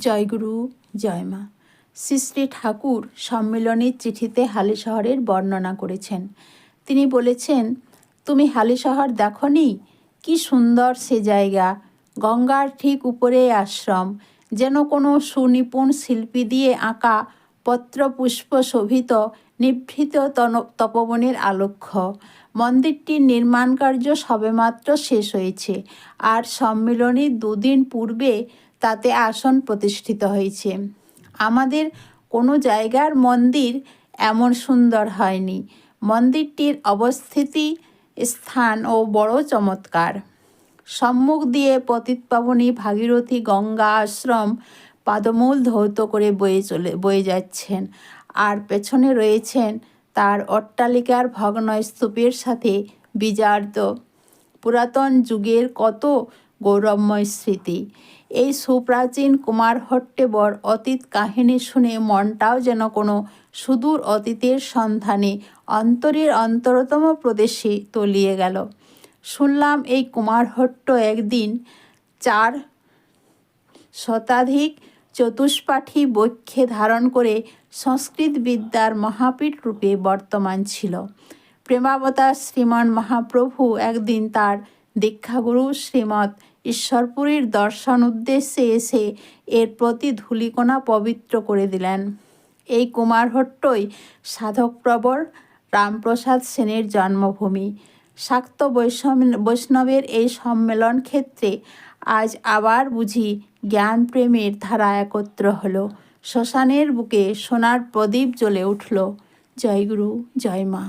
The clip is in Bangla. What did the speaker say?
জয়গুরু, জয় মা। শ্রী শ্রী ঠাকুর সম্মিলনীর চিঠিতে হালিশহরের বর্ণনা করেছেন। তিনি বলেছেন, তুমি হালিশহর দেখনি? কি সুন্দর সে জায়গা! গঙ্গার ঠিক উপরে আশ্রম, যেন কোনো সুনিপুণ শিল্পী দিয়ে আঁকা পত্রপুষ্প শোভিত নিভৃত তপবনের আলক্ষ্য। মন্দিরটির নির্মাণ কার্য সবেমাত্র শেষ হয়েছে, আর সম্মিলনীর 2 দিন পূর্বে তাতে আসন প্রতিষ্ঠিত হয়েছে। আমাদের কোনো জায়গার মন্দির এমন সুন্দর হয়নি। মন্দিরটির অবস্থিতি স্থানও বড় চমৎকার। সম্মুখ দিয়ে পতিতপাবনী ভাগীরথী গঙ্গা আশ্রম পাদমূল ধৌত করে বয়ে যাচ্ছেন, আর পেছনে রয়েছেন তার অট্টালিকার ভগ্নস্তূপের সাথে বিজার্ত পুরাতন যুগের কত গৌরবময় স্মৃতি। এই সুপ্রাচীন কুমারহট্টেবর অতীত কাহিনী শুনে মনটাও যেন কোনো সুদূর অতীতের সন্ধানে অন্তরের অন্তরতম প্রদেশে তলিয়ে গেল। শুনলাম এই কুমারহট্ট একদিন 4 শতাধিক চতুষ্পাঠী বক্ষে ধারণ করে সংস্কৃত বিদ্যার মহাপীঠ রূপে বর্তমান ছিল। প্রেমাবতার শ্রীমন মহাপ্রভু একদিন তার দীক্ষাগুরু শ্রীমৎ ঈশ্বরপুরীর দর্শন উদ্দেশ্যে এসে এর প্রতি ধূলিকণা পবিত্র করে দিলেন। এই কুমারহট্টই সাধকপ্রবর রামপ্রসাদ সেনের জন্মভূমি। শাক্ত বৈষ্ণবের এই সম্মেলন ক্ষেত্রে আজ আবার বুঝি জ্ঞানপ্রেমের ধারা একত্র হলো। শ্মশানের বুকে সোনার প্রদীপ জ্বলে উঠল। জয়গুরু, জয় মা।